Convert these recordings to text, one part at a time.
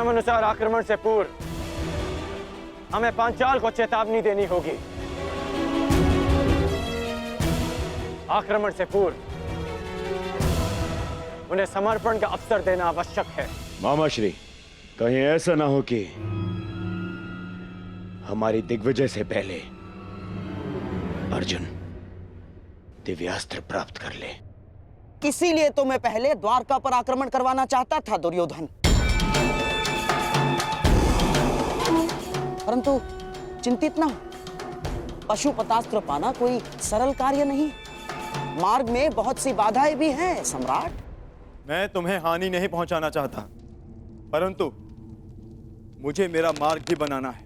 नियमानुसार आक्रमण से पूर्व हमें पांचाल को चेतावनी देनी होगी। आक्रमण से पूर्व उन्हें समर्पण का अवसर देना आवश्यक है। मामाश्री, कहीं ऐसा ना हो कि हमारी दिग्विजय से पहले अर्जुन दिव्यास्त्र प्राप्त कर ले। इसीलिए तो मैं पहले द्वारका पर आक्रमण करवाना चाहता था दुर्योधन। परंतु चिंतित ना हो, पशुपतास्त्र पाना कोई सरल कार्य नहीं। मार्ग में बहुत सी बाधाएं भी हैं सम्राट। मैं तुम्हें हानि नहीं पहुंचाना चाहता, परंतु मुझे मेरा मार्ग भी बनाना है।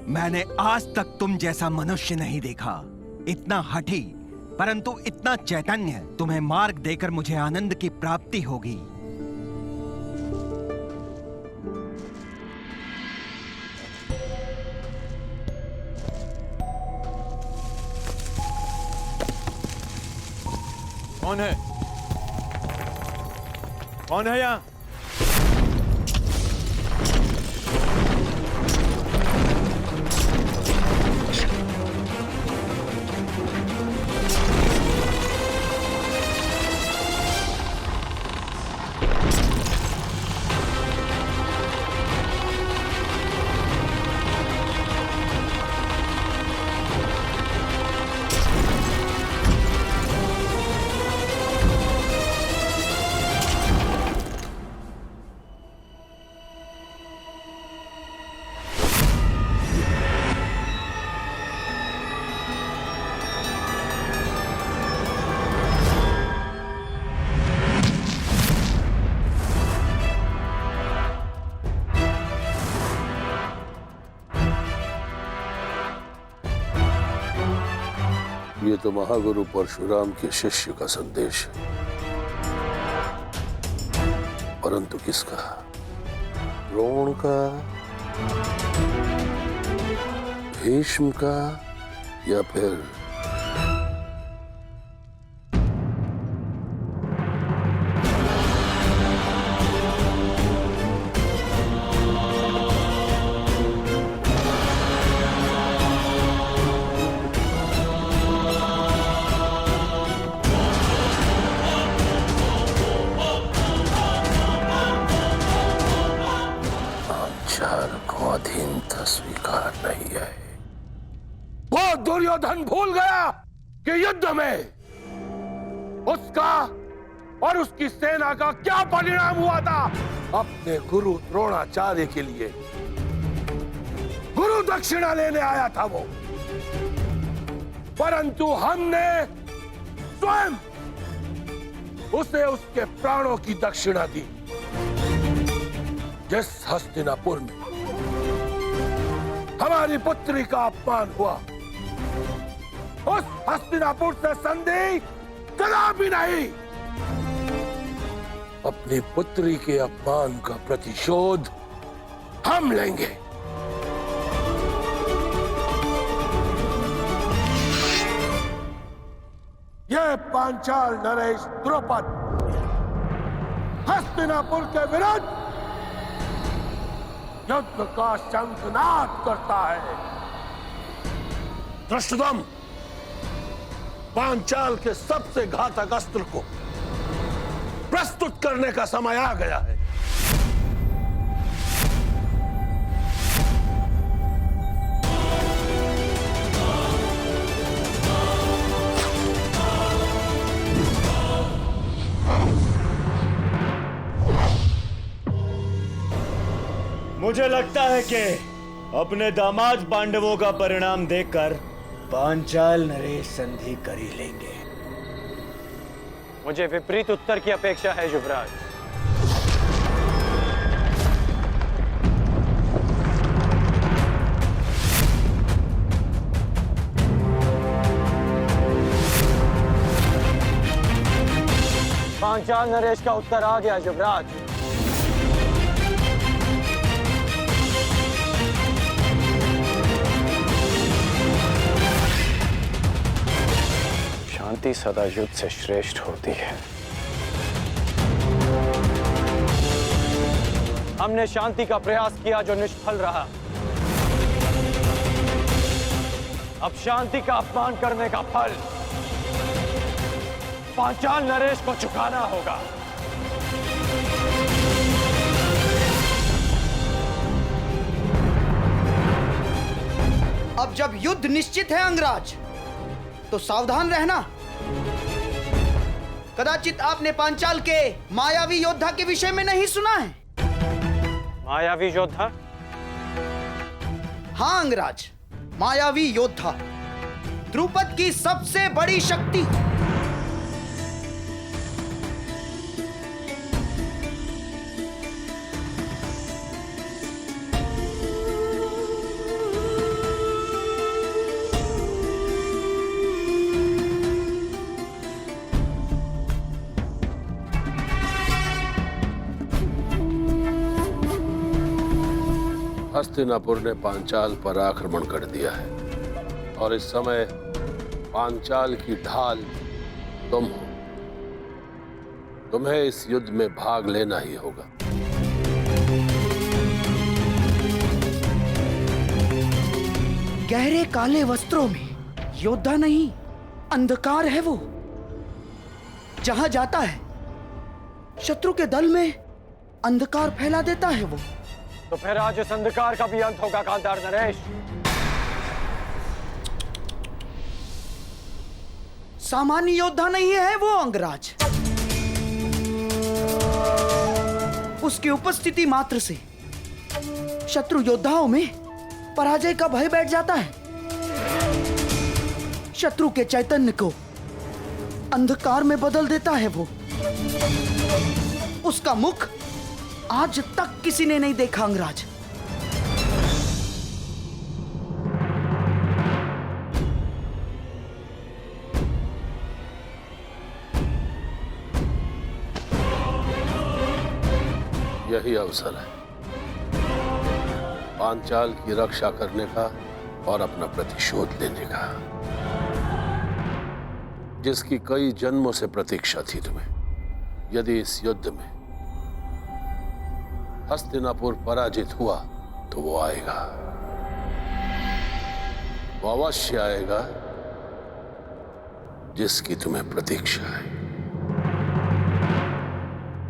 मैंने आज तक तुम जैसा मनुष्य नहीं देखा, इतना हठी परंतु इतना चैतन्य। तुम्हें मार्ग देकर मुझे आनंद की प्राप्ति होगी। कौन है? कौन है यहाँ? ये तो महागुरु परशुराम के शिष्य का संदेश है, परंतु किसका? द्रोण का, भीष्म का, या फिर को अधीनता स्वीकार नहीं है। वो दुर्योधन भूल गया कि युद्ध में उसका और उसकी सेना का क्या परिणाम हुआ था। अपने गुरु द्रोणाचार्य के लिए गुरु दक्षिणा लेने आया था वो, परंतु हमने स्वयं उसे उसके प्राणों की दक्षिणा दी। जिस हस्तिनापुर में हमारी पुत्री का अपमान हुआ, उस हस्तिनापुर से संधि कदापि नहीं। अपनी पुत्री के अपमान का प्रतिशोध हम लेंगे। यह पांचाल नरेश द्रुपद हस्तिनापुर के विरुद्ध युद्ध का शंखनाद करता है। धृष्टद्युम्न, पांचाल के सबसे घातक अस्त्र को प्रस्तुत करने का समय आ गया है। मुझे लगता है कि अपने दामाद पांडवों का परिणाम देखकर पांचाल नरेश संधि कर ही लेंगे। मुझे विपरीत उत्तर की अपेक्षा है युवराज। पांचाल नरेश का उत्तर आ गया युवराज। शांति सदा युद्ध से श्रेष्ठ होती है। हमने शांति का प्रयास किया जो निष्फल रहा। अब शांति का अपमान करने का फल पांचाल नरेश को चुकाना होगा। अब जब युद्ध निश्चित है अंगराज, तो सावधान रहना। कदाचित आपने पांचाल के मायावी योद्धा के विषय में नहीं सुना है। मायावी योद्धा? हाँ अंगराज, मायावी योद्धा, द्रुपद की सबसे बड़ी शक्ति। हस्तिनापुर ने पांचाल पर आक्रमण कर दिया है और इस समय पांचाल की ढाल तुम हो। तुम्हें इस युद्ध में भाग लेना ही होगा। गहरे काले वस्त्रों में योद्धा नहीं, अंधकार है वो। जहां जाता है शत्रु के दल में अंधकार फैला देता है वो। तो फिर आज इस अंधकार का भी अंत होगा गांधार नरेश। सामान्य योद्धा नहीं है वो अंगराज। उसकी उपस्थिति मात्र से शत्रु योद्धाओं में पराजय का भय बैठ जाता है। शत्रु के चैतन्य को अंधकार में बदल देता है वो। उसका मुख आज तक किसी ने नहीं देखा अंगराज। यही अवसर है पांचाल की रक्षा करने का और अपना प्रतिशोध लेने का, जिसकी कई जन्मों से प्रतीक्षा थी तुम्हें। यदि इस युद्ध में हस्तिनापुर पराजित हुआ तो वो आएगा, वो अवश्य आएगा जिसकी तुम्हें प्रतीक्षा है।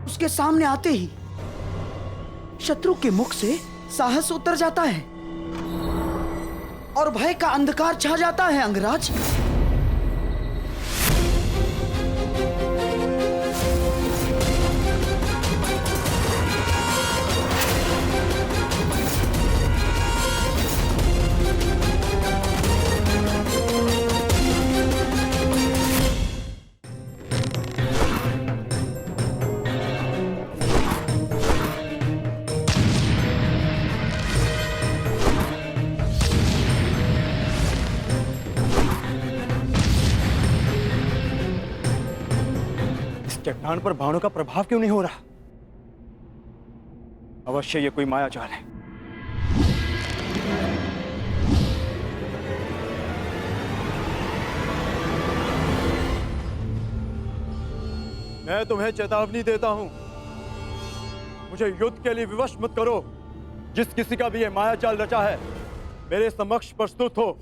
उसके सामने आते ही शत्रु के मुख से साहस उतर जाता है और भय का अंधकार छा जाता है अंगराज। चट्टान पर बाणों का प्रभाव क्यों नहीं हो रहा? अवश्य ये कोई मायाजाल है। मैं तुम्हें चेतावनी देता हूं, मुझे युद्ध के लिए विवश मत करो। जिस किसी का भी ये मायाजाल रचा है मेरे समक्ष प्रस्तुत हो।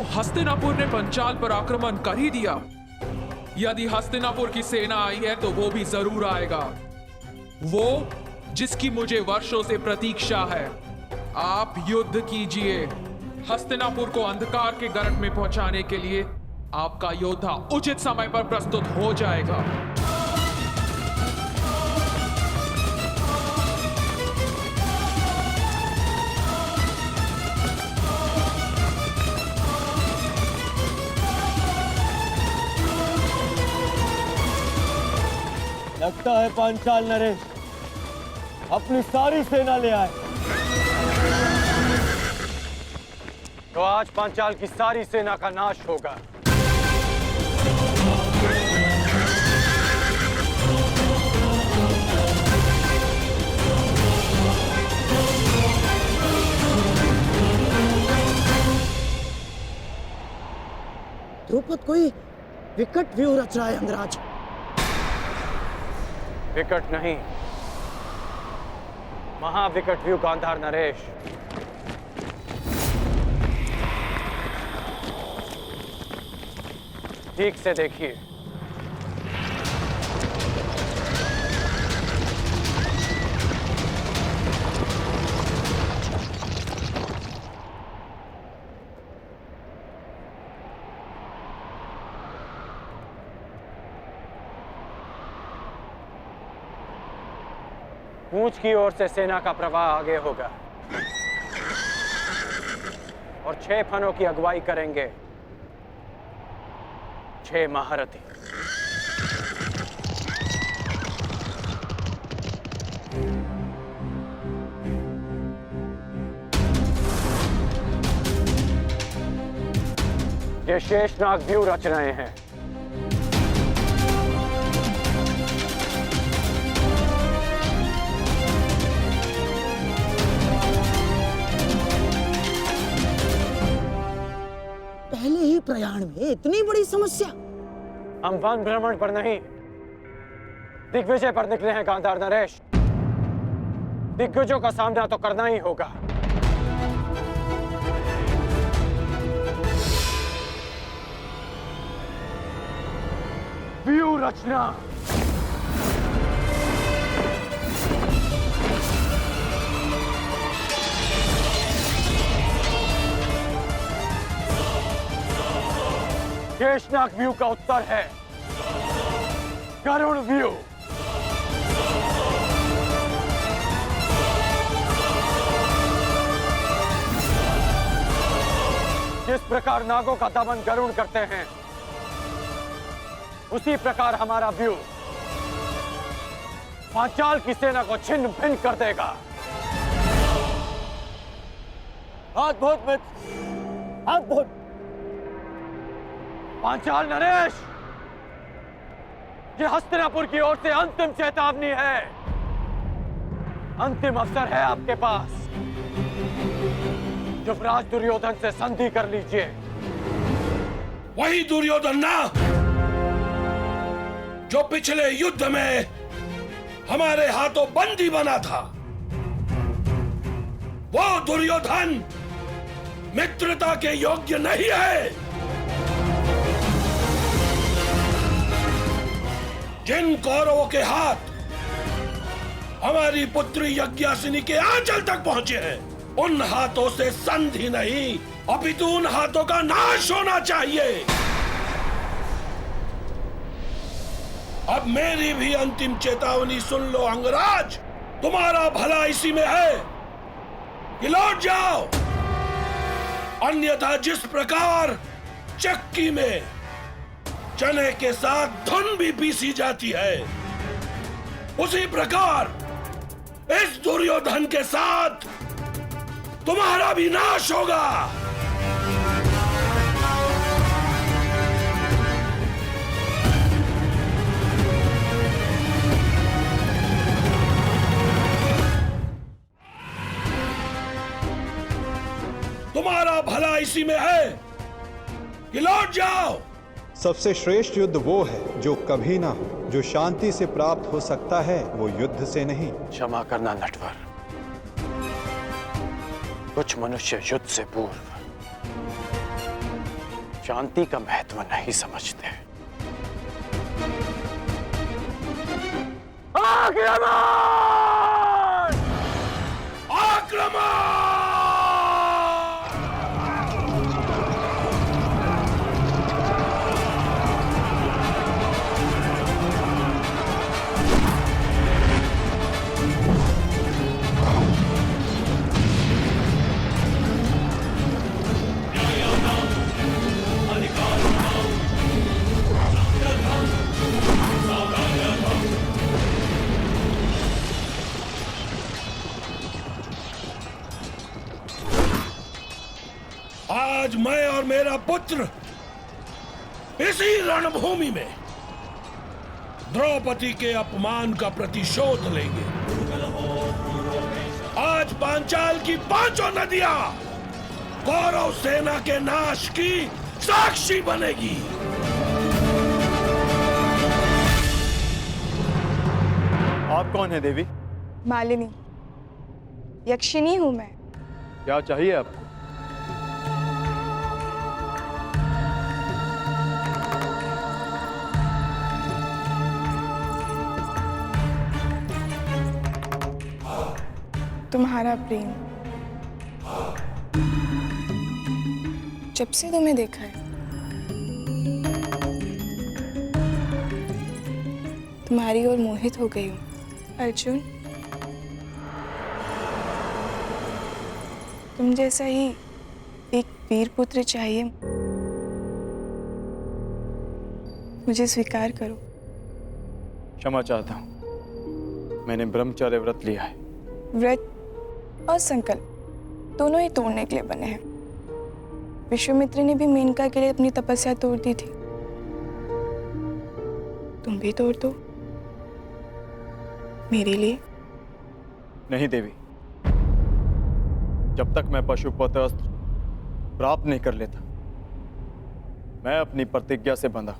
हस्तिनापुर ने पंचाल पर आक्रमण कर ही दिया। यदि हस्तिनापुर की सेना आई है तो वो भी जरूर आएगा, वो जिसकी मुझे वर्षों से प्रतीक्षा है। आप युद्ध कीजिए। हस्तिनापुर को अंधकार के गर्त में पहुंचाने के लिए आपका योद्धा उचित समय पर प्रस्तुत हो जाएगा। लगता है पांचाल नरेश अपनी सारी सेना ले आए। तो आज पांचाल की सारी सेना का नाश होगा। द्रुपद कोई विकट व्यूह रच रहा है अंगराज। विकट नहीं, महाविकट व्यू गांधार नरेश। ठीक से देखिए। पूंछ की ओर से सेना का प्रवाह आगे होगा और 6 फनों की अगुवाई करेंगे 6 महारथी। ये शेषनाग व्यू रच रहे हैं। पहले ही प्रयाण में इतनी बड़ी समस्या। हम वन भ्रमण पर नहीं, दिग्विजय पर निकले हैं गांधार नरेश। दिग्विजयों का सामना तो करना ही होगा। व्यू रचना। शेषनाग व्यू का उत्तर है गरुड़ व्यू। जिस प्रकार नागों का दमन गरुड़ करते हैं, उसी प्रकार हमारा व्यू पांचाल की सेना को छिन्न भिन्न कर देगा। अद्भुत मित्र, अद्भुत। पांचाल नरेश, ये हस्तिनापुर की ओर से अंतिम चेतावनी है। अंतिम अवसर है आपके पास। युवराज दुर्योधन से संधि कर लीजिए। वही दुर्योधन ना जो पिछले युद्ध में हमारे हाथों बंदी बना था। वो दुर्योधन मित्रता के योग्य नहीं है। जिन कौरवों के हाथ हमारी पुत्री यज्ञासिनी के आंचल तक पहुंचे हैं, उन हाथों से संधि नहीं, अपितु उन हाथों का नाश होना चाहिए। अब मेरी भी अंतिम चेतावनी सुन लो अंगराज। तुम्हारा भला इसी में है कि लौट जाओ, अन्यथा जिस प्रकार चक्की में चने के साथ धुन भी पीसी जाती है, उसी प्रकार इस दुर्योधन के साथ तुम्हारा भी नाश होगा। तुम्हारा भला इसी में है कि लौट जाओ। सबसे श्रेष्ठ युद्ध वो है जो कभी ना हो। जो शांति से प्राप्त हो सकता है वो युद्ध से नहीं। क्षमा करना नटवर, कुछ मनुष्य युद्ध से पूर्व शांति का महत्व नहीं समझते। आक्रमण! आक्रमण! आज मैं और मेरा पुत्र इसी रणभूमि में द्रौपदी के अपमान का प्रतिशोध लेंगे। आज पांचाल की पांचों नदियां कौरव सेना के नाश की साक्षी बनेगी। आप कौन है देवी? मालिनी, यक्षिणी हूं मैं। क्या चाहिए आपको? तुम्हारा प्रेम। जब से तुम्हें देखा है तुम्हारी ओर मोहित हो गई हूँ अर्जुन। तुम जैसा ही एक वीर पुत्र चाहिए। मुझे स्वीकार करो। क्षमा चाहता हूँ, मैंने ब्रह्मचर्य व्रत लिया है। व्रत और संकल्प दोनों ही तोड़ने के लिए बने हैं। विश्वामित्र ने भी मेनका के लिए अपनी तपस्या तोड़ दी थी। तुम भी तोड़ दो मेरे लिए। नहीं देवी, जब तक मैं पशुपत अस्त्र प्राप्त नहीं कर लेता, मैं अपनी प्रतिज्ञा से बंधा।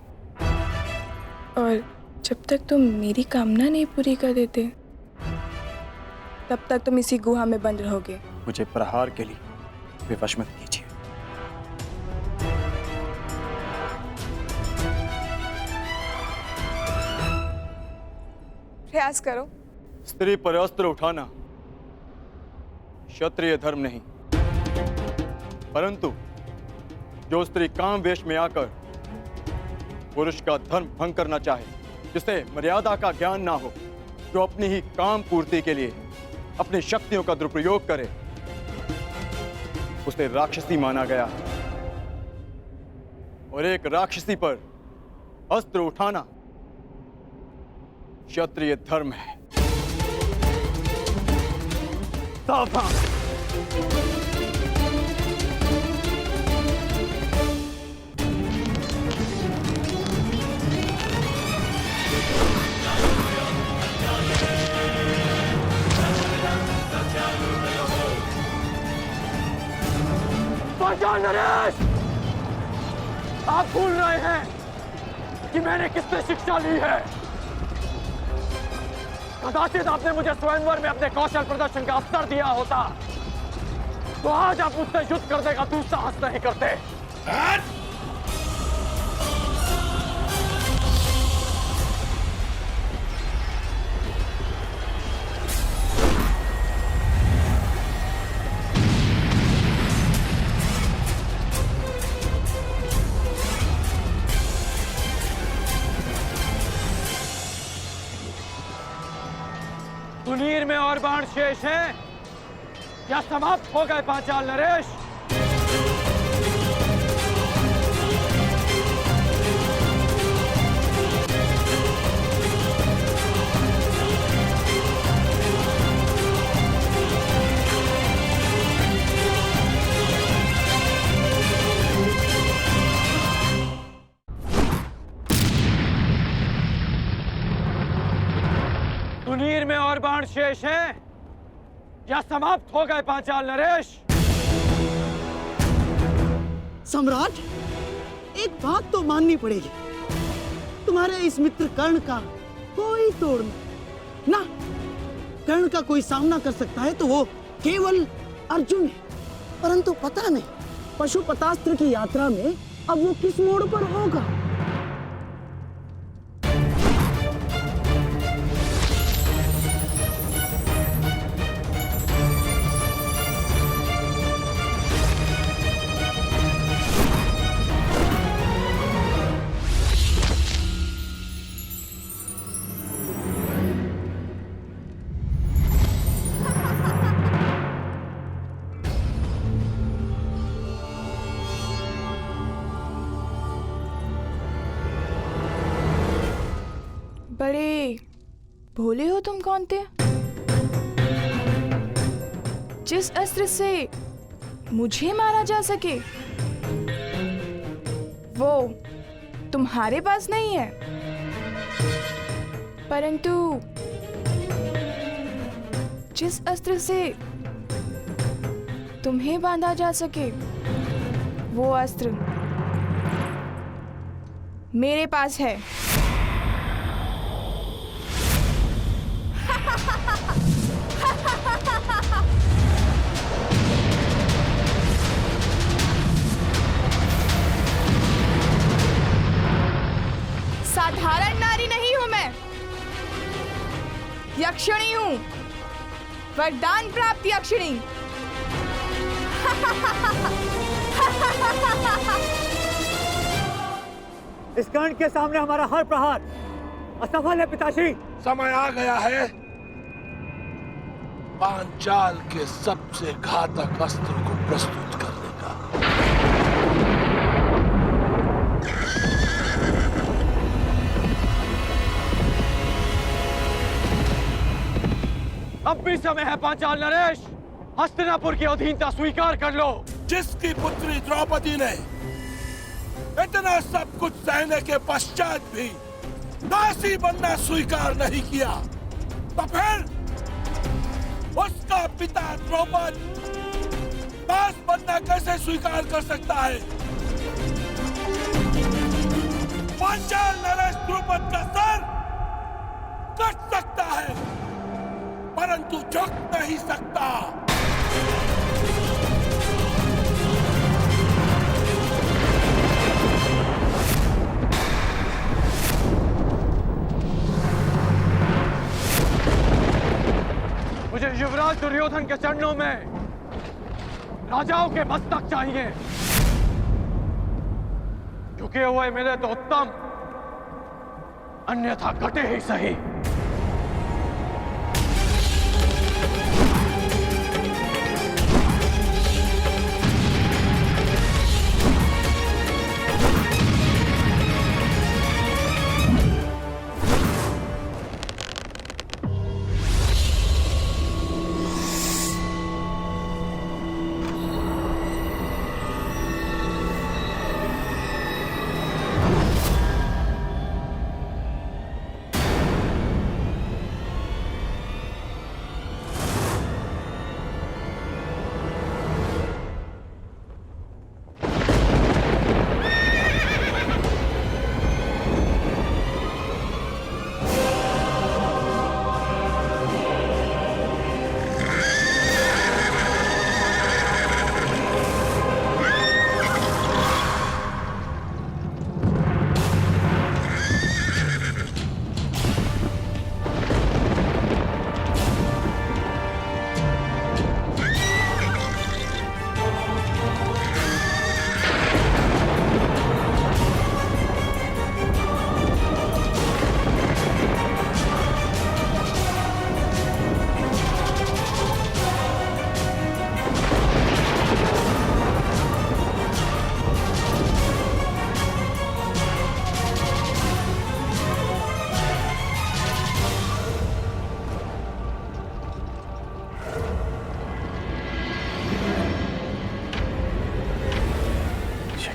और जब तक तुम मेरी कामना नहीं पूरी कर देते, तब तक तुम इसी गुहा में बंद रहोगे। मुझे प्रहार के लिए विवश मत कीजिए। प्रयास करो। स्त्री पर अस्त्र उठाना क्षत्रिय धर्म नहीं, परंतु जो स्त्री काम वेश में आकर पुरुष का धर्म भंग करना चाहे, जिसे मर्यादा का ज्ञान ना हो, जो अपनी ही काम पूर्ति के लिए अपनी शक्तियों का दुरुपयोग करे, उसे राक्षसी माना गया। और एक राक्षसी पर अस्त्र उठाना क्षत्रिय धर्म है। सावधान! पांचाल नरेश, आप भूल रहे हैं कि मैंने किससे शिक्षा ली है। कदाचित आपने मुझे स्वयंवर में अपने कौशल प्रदर्शन का अवसर दिया होता, तो आज आप मुझसे युद्ध करने का दुस्साहस नहीं करते। तुनीर में और बाण शेष हैं या समाप्त हो गए पांचाल नरेश? तुनीर में और बाण शेष हैं या समाप्त हो गए पांचाल नरेश? सम्राट, एक बात तो माननी पड़ेगी, तुम्हारे इस मित्र कर्ण का कोई तोड़ नहीं ना। कर्ण का कोई सामना कर सकता है तो वो केवल अर्जुन है, परंतु पता नहीं पशुपतास्त्र की यात्रा में अब वो किस मोड़ पर होगा। बड़े भोले हो तुम कौनते। जिस अस्त्र से मुझे मारा जा सके वो तुम्हारे पास नहीं है, परंतु जिस अस्त्र से तुम्हें बांधा जा सके वो अस्त्र मेरे पास है। साधारण नारी नहीं हूं मैं, यक्षिणी हूं, वरदान प्राप्त यक्षिणी। इस कर्ण के सामने हमारा हर प्रहार असफल है पिताश्री। समय आ गया है पांचाल के सबसे घातक अस्त्र को प्रस्तुत करने का। अब भी समय है पांचाल नरेश, हस्तिनापुर की अधीनता स्वीकार कर लो। जिसकी पुत्री द्रौपदी ने इतना सब कुछ सहने के पश्चात भी दासी बनना स्वीकार नहीं किया, तो फिर उसका पिता द्रौपद दास बनना कैसे स्वीकार कर सकता है? पांचाल नरेश द्रुपद का सर कट सकता है, परंतु झुक नहीं सकता। मुझे युवराज दुर्योधन के चरणों में राजाओं के मस्तक चाहिए, झुके हुए मिले तो उत्तम, अन्यथा कटे ही सही।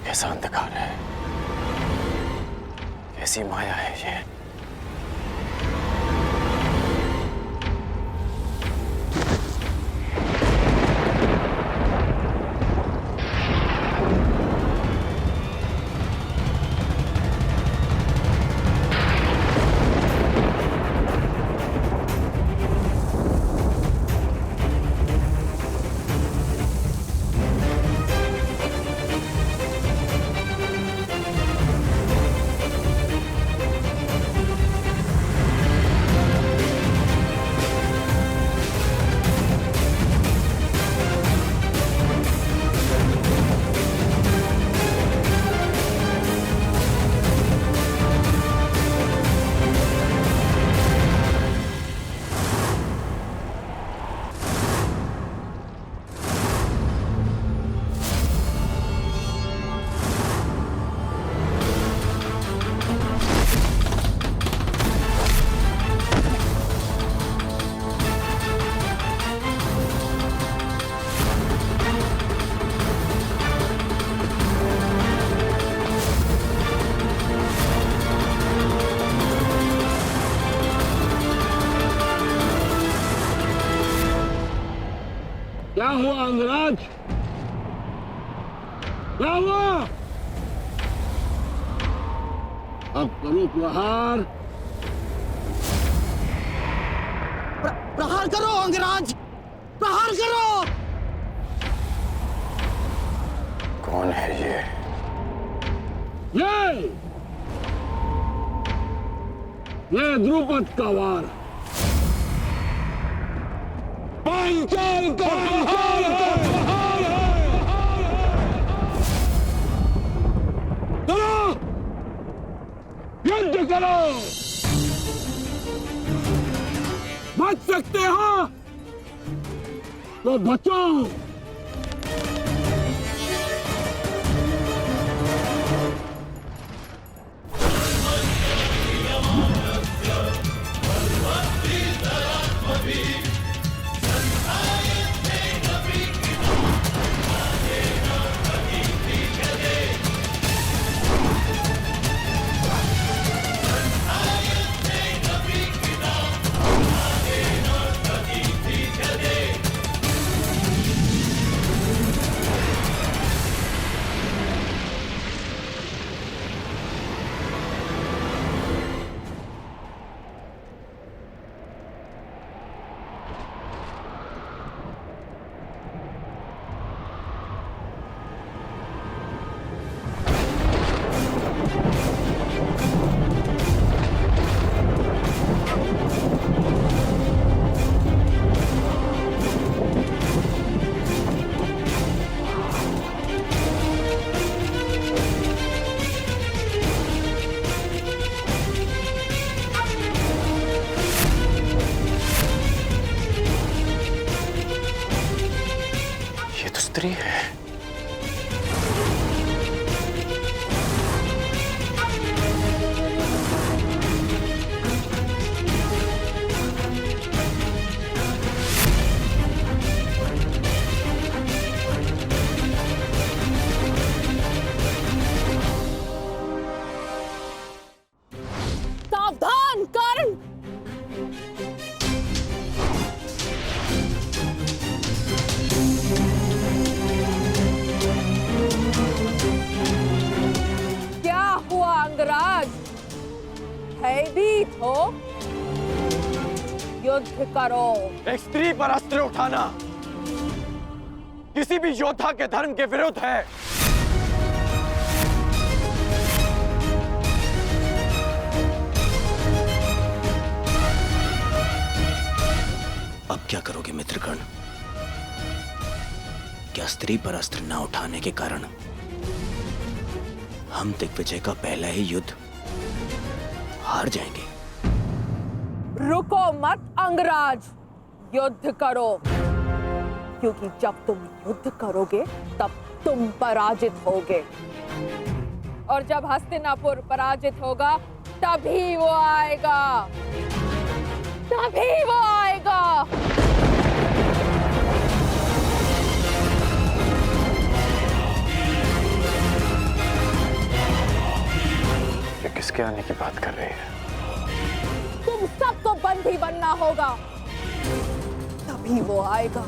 कैसा अंधकार है, कैसी माया है ये। क्या हुआ अंगराज? क्या हुआ? अब करो प्रहार। प्रहार करो अंगराज, प्रहार करो। कौन है ये? ये द्रुपद का वार। पांचाल का प्रहार है। चलो युद्ध करो। बच सकते हो तो बचो। स्त्री है। सावधान कर्ण। क्या हुआ अंगराज? भयभीत हो? युद्ध करो। एक स्त्री पर अस्त्र उठाना किसी भी योद्धा के धर्म के विरुद्ध है। अब क्या करोगे मित्रगण? क्या स्त्री पर अस्त्र न उठाने के कारण हम दिग्विजय का पहला ही युद्ध हार जाएंगे? रुको मत अंगराज, युद्ध करो, क्योंकि जब तुम युद्ध करोगे तब तुम पराजित होगे, और जब हस्तिनापुर पराजित होगा तभी वो आएगा, तभी वो आएगा। ये किसके आने की बात कर रही है? तुम सबको बंदी बनना होगा, तभी वो आएगा,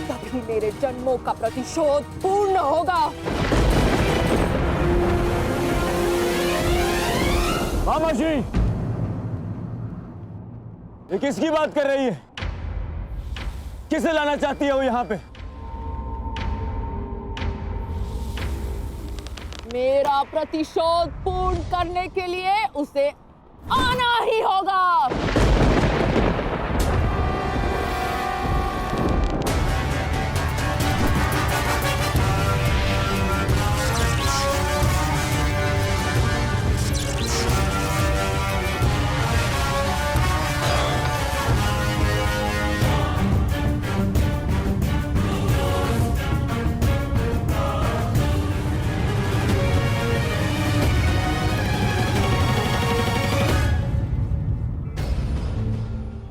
तभी मेरे जन्मों का प्रतिशोध पूर्ण होगा। मामा जी, ये किसकी बात कर रही है? किसे लाना चाहती है वो यहाँ पे? मेरा प्रतिशोध पूर्ण करने के लिए उसे आना ही होगा।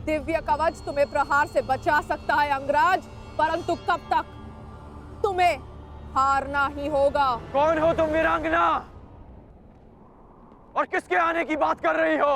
दिव्य कवच तुम्हें प्रहार से बचा सकता है अंगराज, परंतु कब तक? तुम्हें हारना ही होगा। कौन हो तुम वीरांगना? और किसके आने की बात कर रही हो?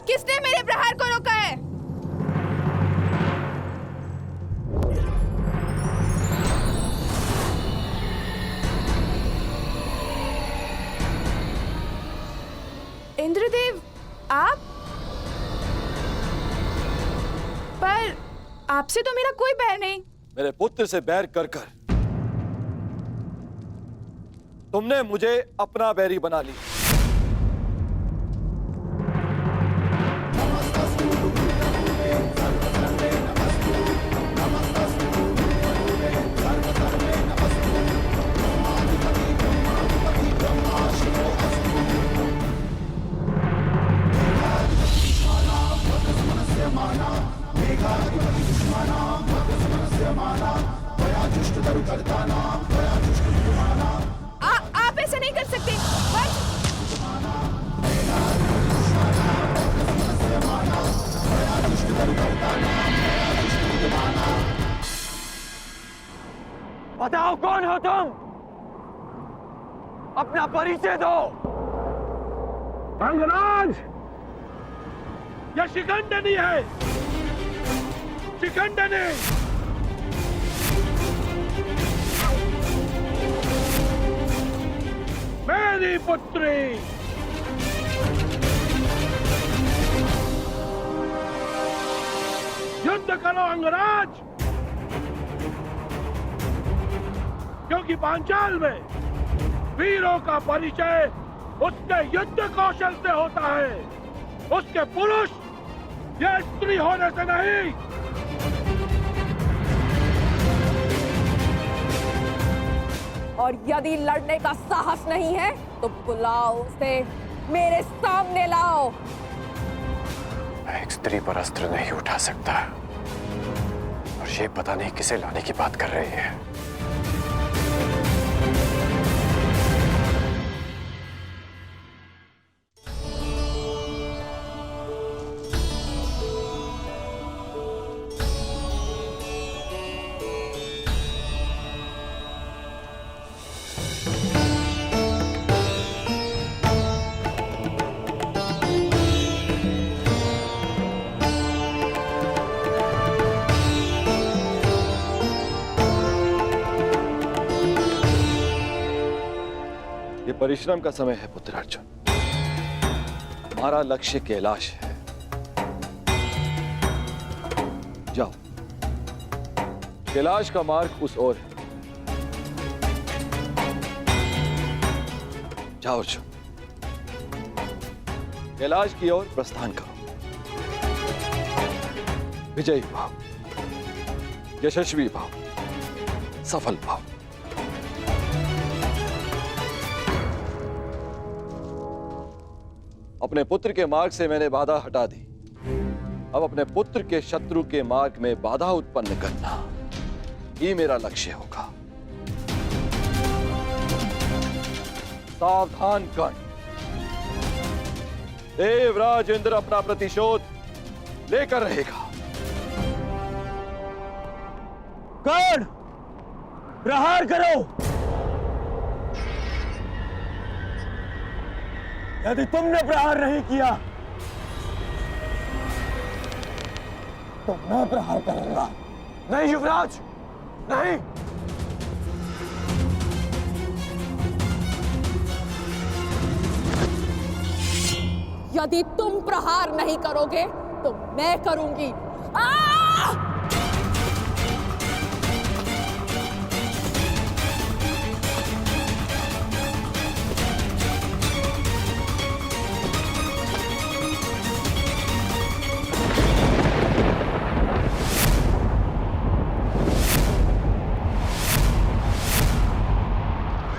किसने मेरे प्रहार को रोका है? इंद्रदेव, आप? पर आपसे तो मेरा कोई बैर नहीं। मेरे पुत्र से बैर कर कर तुमने मुझे अपना बैरी बना लिया। आप ऐसा नहीं कर सकते। बताओ कौन हो तुम? अपना परिचय दो। अंगराज, यह शिखंडनी है। शिखंडनी मेरी पुत्री। युद्ध करो अंगराज, क्योंकि पांचाल में वीरों का परिचय उसके युद्ध कौशल से होता है, उसके पुरुष या स्त्री होने से नहीं। और यदि लड़ने का साहस नहीं है तो बुलाओ उसे, मेरे सामने लाओ। मैं एक स्त्री पर अस्त्र नहीं उठा सकता और ये पता नहीं किसे लाने की बात कर रही है। परिश्रम का समय है पुत्र अर्जुन। हमारा लक्ष्य कैलाश है। जाओ, कैलाश का मार्ग उस ओर है। जाओ अर्जुन, कैलाश की ओर प्रस्थान करो। विजयी भाव, यशस्वी भाव, सफल भाव। अपने पुत्र के मार्ग से मैंने बाधा हटा दी। अब अपने पुत्र के शत्रु के मार्ग में बाधा उत्पन्न करना ही मेरा लक्ष्य होगा। सावधान कर्ण, देवराज इंद्र अपना प्रतिशोध लेकर रहेगा। कर्ण, प्रहार करो। यदि तुमने प्रहार नहीं किया तो मैं प्रहार करूंगा। नहीं युवराज, नहीं। यदि तुम प्रहार नहीं करोगे तो मैं करूंगी।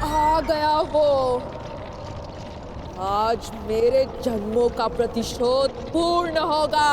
आ गया वो। आज मेरे जन्मों का प्रतिशोध पूर्ण होगा।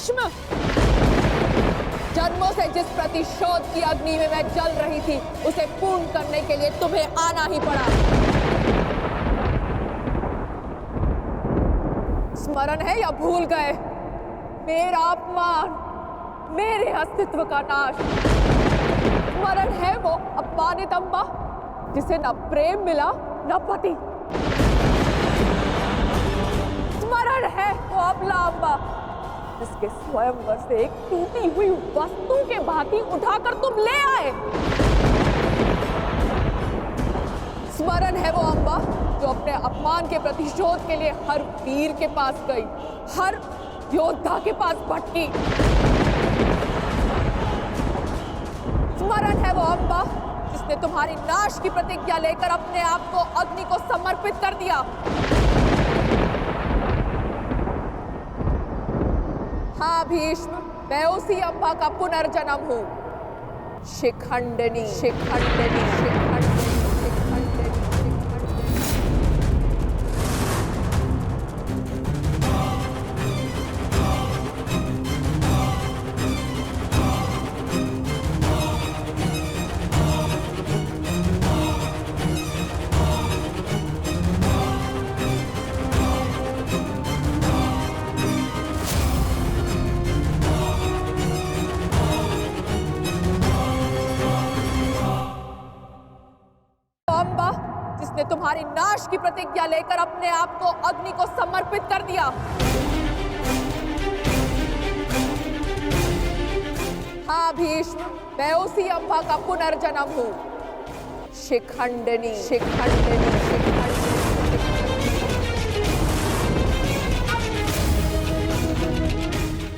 भीष्म, जन्मों से जिस प्रतिशोध की अग्नि में मैं जल रही थी उसे पूर्ण करने के लिए तुम्हें आना ही पड़ा। स्मरण है या भूल गए? मेरा अपमान, मेरे अस्तित्व का नाश। स्मरण है वो अपमानित अम्बा जिसे न प्रेम मिला न पति। स्मरण है वो अबला अम्बा जिसके स्वयंवर से एक टूटी हुई वस्तु के भांति उठाकर तुम ले आए। स्मरण है वो अम्बा जो अपने अपमान के प्रतिशोध के लिए हर वीर के पास गई, हर योद्धा के पास भटकी। स्मरण है वो अम्बा जिसने तुम्हारी नाश की प्रतिज्ञा लेकर अपने आप को अग्नि को समर्पित कर दिया। हाँ भीष्म, मैं उसी अम्बा का पुनर्जन्म हूँ। शिखंडिनी, शिखंडिनी, शिखंडिनी, शिखंडिनी, जिसने तुम्हारी नाश की प्रतिज्ञा लेकर अपने आप को अग्नि को समर्पित कर दिया। हाँ भीष्म, मैं उसी अम्बा का पुनर्जन्म हूँ। शिखंडिनी, शिखंडिनी, शिखंडिनी,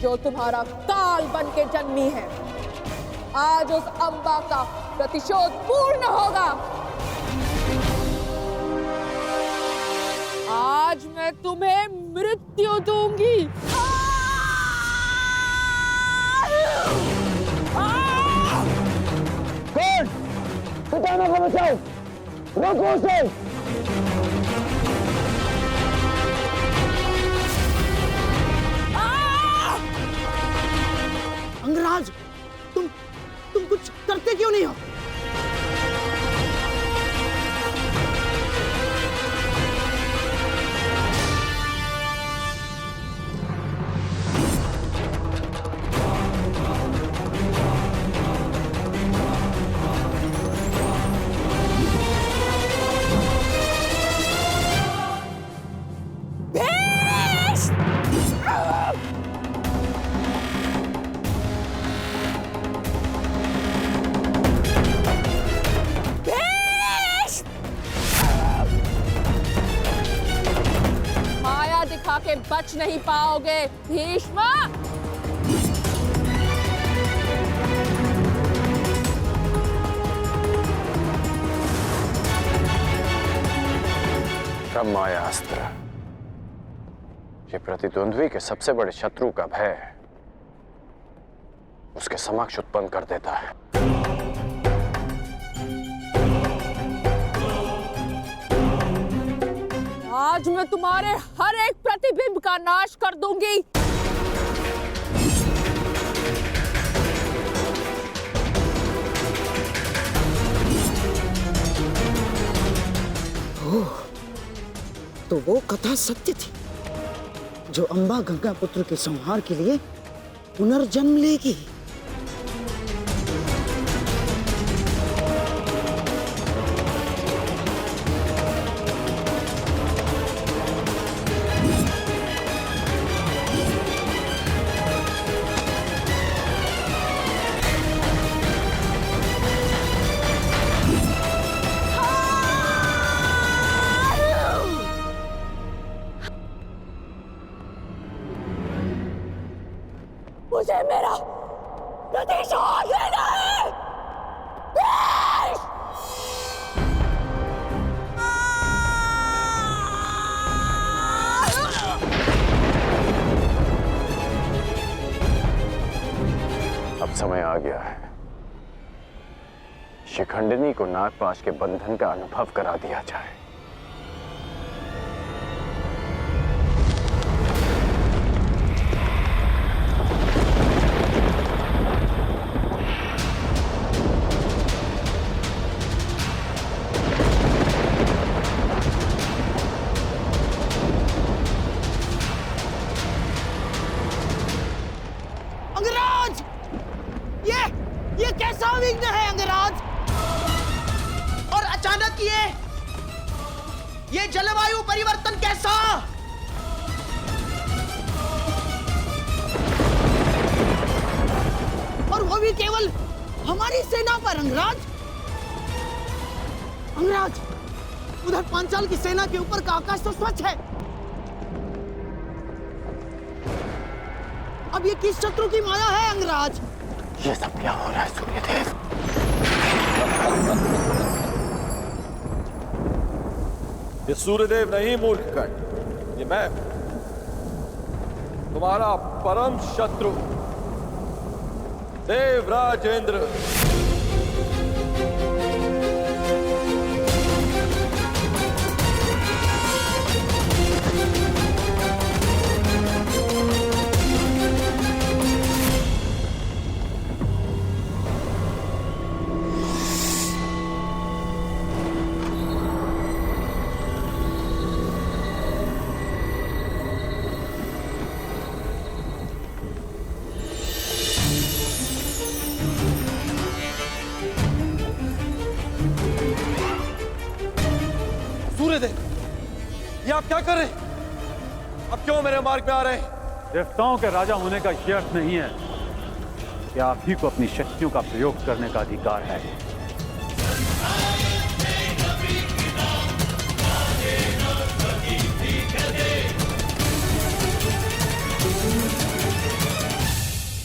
जो तुम्हारा काल बन के जन्मी है। आज उस अम्बा का प्रतिशोध पूर्ण होगा। आज मैं तुम्हें मृत्यु दूंगी। कौन? पितामह को बचाओ, रोको उसे। अंगराज, तुम कुछ करते क्यों नहीं हो? के बच नहीं पाओगे भीष्म। ब्रह्मास्त्र, ये प्रतिद्वंद्वी के सबसे बड़े शत्रु का भय उसके समक्ष उत्पन्न कर देता है। आज मैं तुम्हारे हर एक प्रतिबिंब का नाश कर दूंगी। ओह, तो वो कथा सत्य थी जो अम्बा गंगा पुत्र के संहार के लिए पुनर्जन्म लेगी। मुझे मेरा प्रतिशोध लेना है। अब समय आ गया है, शिखंडिनी को नागपाश के बंधन का अनुभव करा दिया जाए। ये जलवायु परिवर्तन कैसा? और वो भी केवल हमारी सेना पर। अंगराज, अंगराज, उधर पांचाल की सेना के ऊपर का आकाश तो स्वच्छ है। अब ये किस शत्रु की माया है अंगराज? ये सब क्या हो रहा है सूर्यदेव? ये सूर्यदेव नहीं मूर्खकण, ये मैं, तुम्हारा परम शत्रु देवराज इंद्र। ये आप क्या कर रहे हैं? अब क्यों मेरे मार्ग में आ रहे हैं? देवताओं के राजा होने का यह अर्थ नहीं है कि आप ही को अपनी शक्तियों का प्रयोग करने का अधिकार है।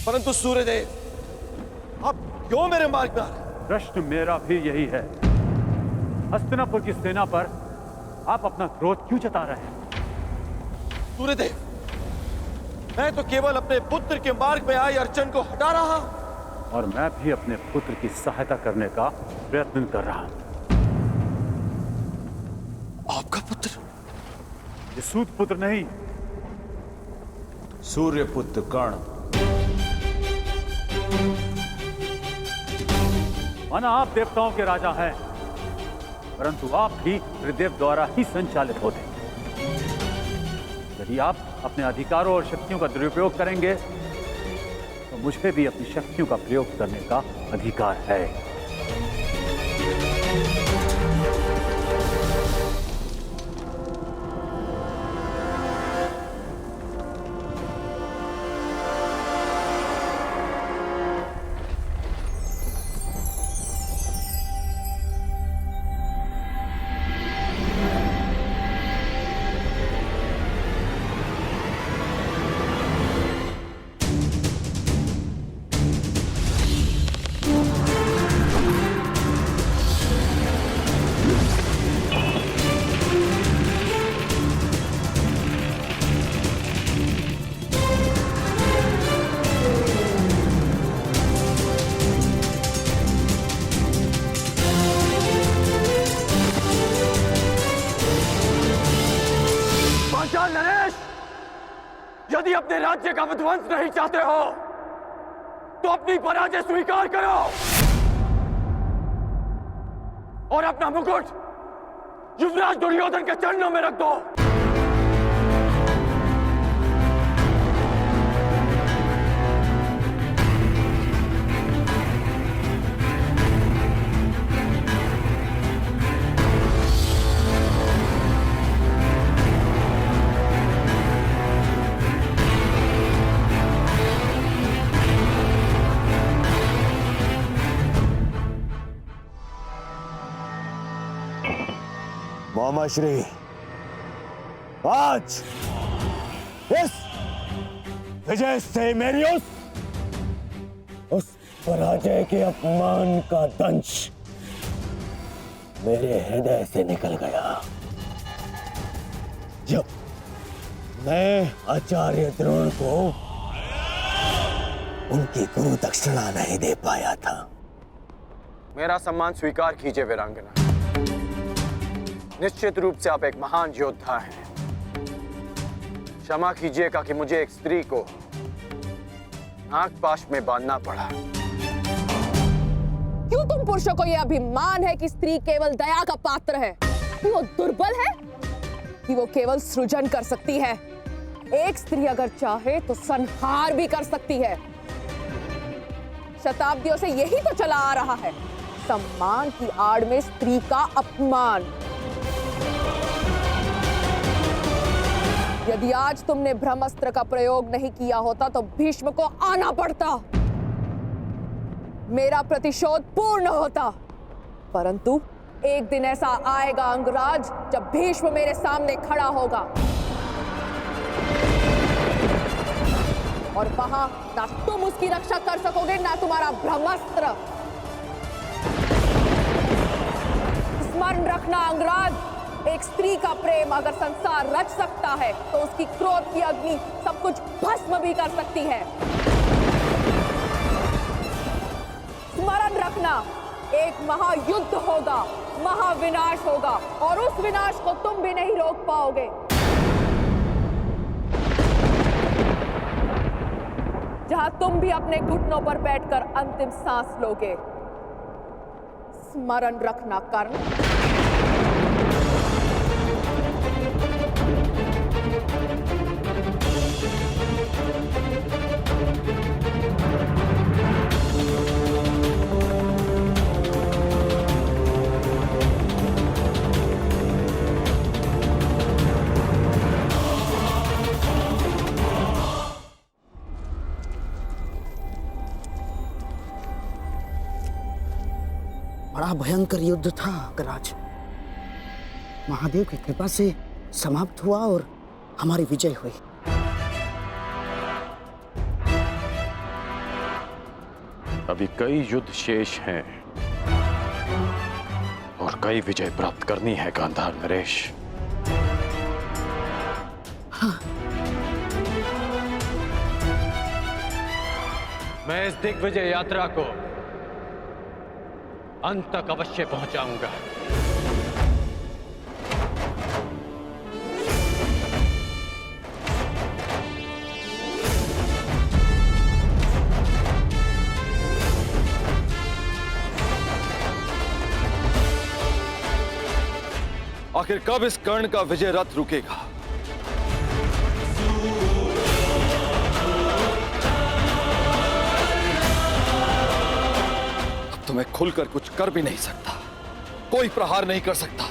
परंतु सूर्यदेव, आप क्यों मेरे मार्ग में आ रहे हैं? प्रश्न मेरा भी यही है। हस्तिनापुर की सेना पर आप अपना क्रोध क्यों जता रहे हैं? सूर्यदेव, मैं तो केवल अपने पुत्र के मार्ग में आई अड़चन को हटा रहा हूं। और मैं भी अपने पुत्र की सहायता करने का प्रयत्न कर रहा हूं। आपका पुत्र? ये सूत पुत्र नहीं, सूर्यपुत्र कर्ण। माना आप देवताओं के राजा हैं, परंतु आप भी त्रिदेव द्वारा ही संचालित होते हैं। यदि आप अपने अधिकारों और शक्तियों का दुरुपयोग करेंगे तो मुझे भी अपनी शक्तियों का प्रयोग करने का अधिकार है। नरेश, यदि अपने राज्य का विध्वंस नहीं चाहते हो तो अपनी पराजय स्वीकार करो और अपना मुकुट युवराज दुर्योधन के चरणों में रख दो। मामा श्री, आज इस विजय से मेरी उस पराजय के अपमान का दंश मेरे हृदय से निकल गया, जब मैं आचार्य द्रोण को उनकी गुरु दक्षिणा नहीं दे पाया था। मेरा सम्मान स्वीकार कीजिए वीरांगना। निश्चित रूप से आप एक महान योद्धा हैं। क्षमा कीजिएगा कि मुझे एक स्त्री को नागपाश में बांधना पड़ा। क्यों तुम पुरुषों को यह अभिमान है कि स्त्री केवल दया का पात्र है? कि वो दुर्बल है? कि वो केवल सृजन कर सकती है? एक स्त्री अगर चाहे तो संहार भी कर सकती है। शताब्दियों से यही तो चला आ रहा है, सम्मान की आड़ में स्त्री का अपमान। यदि आज तुमने ब्रह्मास्त्र का प्रयोग नहीं किया होता तो भीष्म को आना पड़ता, मेरा प्रतिशोध पूर्ण होता। परंतु एक दिन ऐसा आएगा अंगराज, जब भीष्म मेरे सामने खड़ा होगा और वहां ना तुम उसकी रक्षा कर सकोगे ना तुम्हारा ब्रह्मास्त्र। स्मरण रखना अंगराज, एक स्त्री का प्रेम अगर संसार रच सकता है तो उसकी क्रोध की अग्नि सब कुछ भस्म भी कर सकती है। स्मरण रखना, एक महायुद्ध होगा, महाविनाश होगा और उस विनाश को तुम भी नहीं रोक पाओगे। जहां तुम भी अपने घुटनों पर बैठकर अंतिम सांस लोगे। स्मरण रखना कर्ण। बड़ा भयंकर युद्ध था अंगराज। महादेव की कृपा से समाप्त हुआ और हमारी विजय हुई। अभी कई युद्ध शेष हैं और कई विजय प्राप्त करनी है गांधार नरेश। हाँ। मैं इस दिग्विजय यात्रा को अंत तक अवश्य पहुंचाऊंगा। आखिर कब इस कर्ण का विजय रथ रुकेगा? अब तो मैं खुलकर कुछ कर भी नहीं सकता, कोई प्रहार नहीं कर सकता,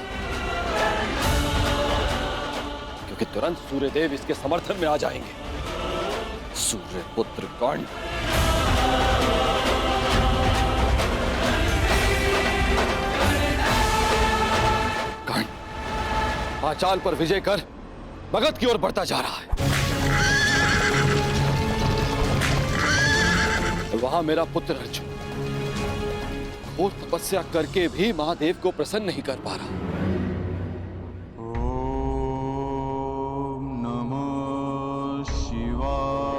क्योंकि तुरंत सूर्यदेव इसके समर्थन में आ जाएंगे। सूर्य पुत्र कर्ण, पांचाल पर विजय कर मगध की ओर बढ़ता जा रहा है। वहां मेरा पुत्र अर्जुन घोर तपस्या करके भी महादेव को प्रसन्न नहीं कर पा रहा। ओम नमः शिवाय।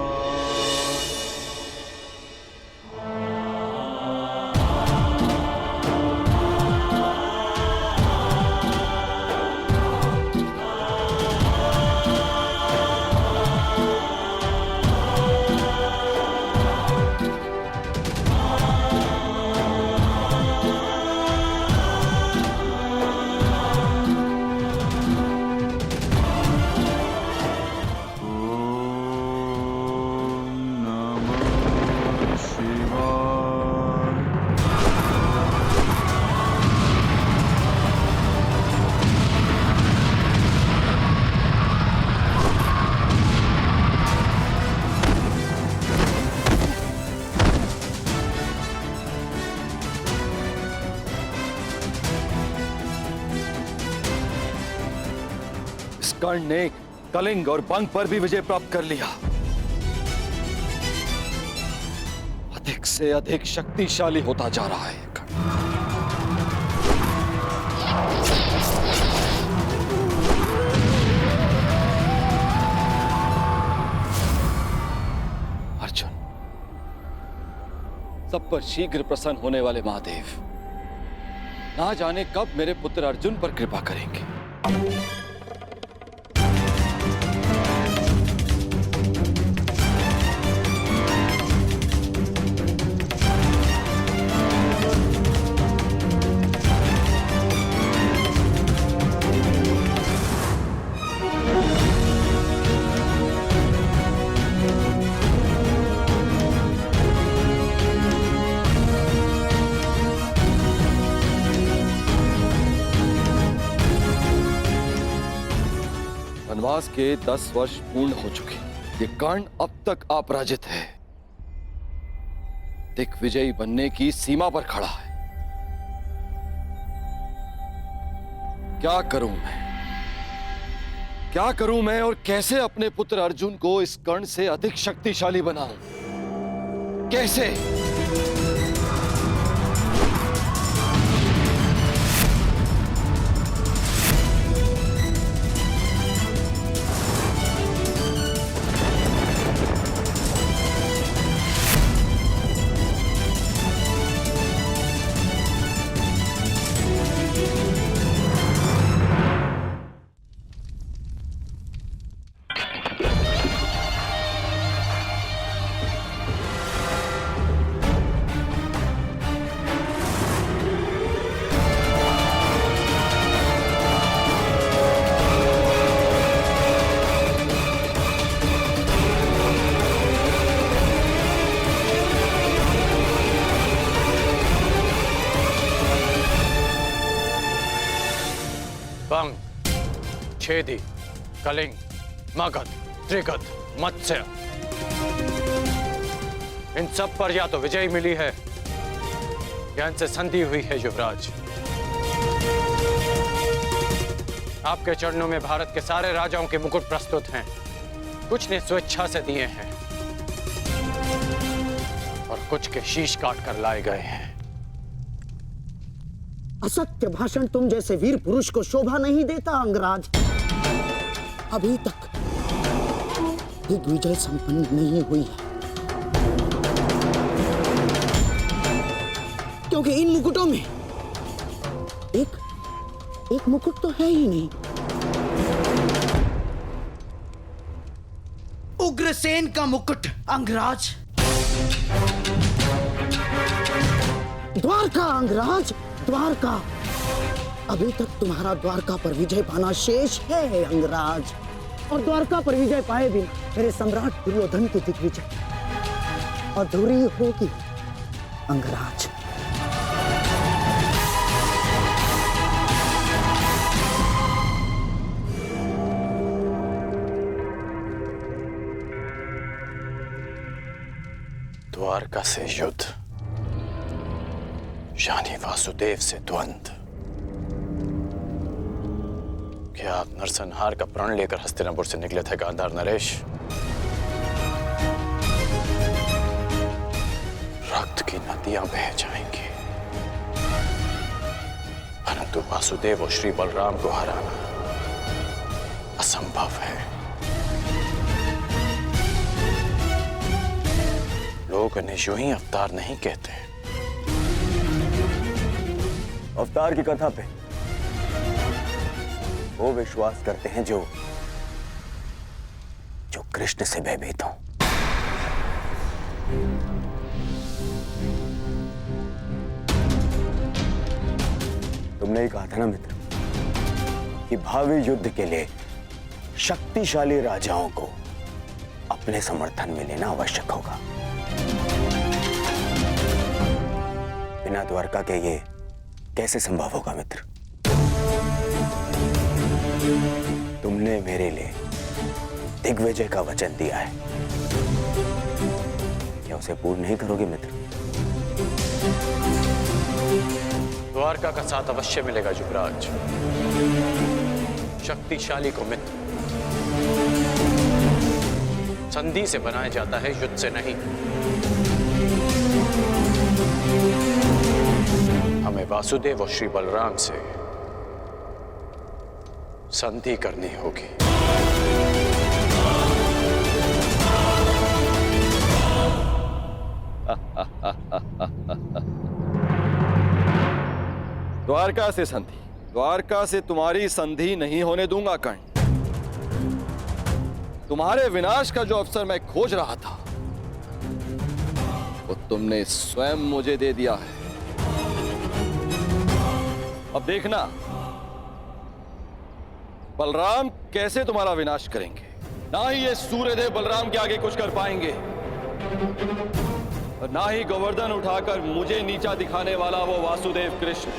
कर्ण ने कलिंग और बंग पर भी विजय प्राप्त कर लिया। अधिक से अधिक शक्तिशाली होता जा रहा है अर्जुन। सब पर शीघ्र प्रसन्न होने वाले महादेव ना जाने कब मेरे पुत्र अर्जुन पर कृपा करेंगे। वनवास के 10 वर्ष पूर्ण हो चुके। ये कर्ण अब तक अपराजित है, दिग्विजयी बनने की सीमा पर खड़ा है। क्या करूं मैं और कैसे अपने पुत्र अर्जुन को इस कर्ण से अधिक शक्तिशाली बनाऊं? कैसे? बंग, छेदी, कलिंग, मगध, त्रिगध, मत्स्य, इन सब पर या तो विजय मिली है या इनसे संधि हुई है। युवराज, आपके चरणों में भारत के सारे राजाओं के मुकुट प्रस्तुत हैं। कुछ ने स्वेच्छा से दिए हैं और कुछ के शीश काट कर लाए गए हैं। असत्य भाषण तुम जैसे वीर पुरुष को शोभा नहीं देता अंगराज। अभी तक दिग्विजय संपन्न नहीं हुई है, क्योंकि इन मुकुटों में एक मुकुट तो है ही नहीं। उग्रसेन का मुकुट अंगराज। द्वारका अंगराज, द्वारका। अभी तक तुम्हारा द्वारका पर विजय पाना शेष है अंगराज, और द्वारका पर विजय पाए बिना मेरे सम्राट दुर्योधन की दिग्विजय अधूरी होगी अंगराज। द्वारका से युद्ध यानी वासुदेव से द्वंद्व। क्या आप नरसंहार का प्रण लेकर हस्तिनापुर से निकले थे गांधार नरेश? रक्त की नदियां बह जाएंगी, परंतु वासुदेव और श्री बलराम को हराना असंभव है। लोग उन्हें यूं ही अवतार नहीं कहते। अवतार की कथा पे वो विश्वास करते हैं जो कृष्ण से भयभीत हो। तुमने ही कहा था ना मित्र कि भावी युद्ध के लिए शक्तिशाली राजाओं को अपने समर्थन में लेना आवश्यक होगा। बिना द्वारका के ये कैसे संभव होगा मित्र? तुमने मेरे लिए दिग्विजय का वचन दिया है, क्या उसे पूर्ण नहीं करोगे मित्र? द्वारका का साथ अवश्य मिलेगा युवराज। शक्तिशाली को मित्र संधि से बनाया जाता है, युद्ध से नहीं। हमें वासुदेव और श्री बलराम से संधि करनी होगी। द्वारका से संधि? द्वारका से तुम्हारी संधि नहीं होने दूंगा कर्ण। तुम्हारे विनाश का जो अवसर मैं खोज रहा था वो तुमने स्वयं मुझे दे दिया है। अब देखना बलराम कैसे तुम्हारा विनाश करेंगे। ना ही ये सूर्यदेव बलराम के आगे कुछ कर पाएंगे और ना ही गोवर्धन उठाकर मुझे नीचा दिखाने वाला वो वासुदेव कृष्ण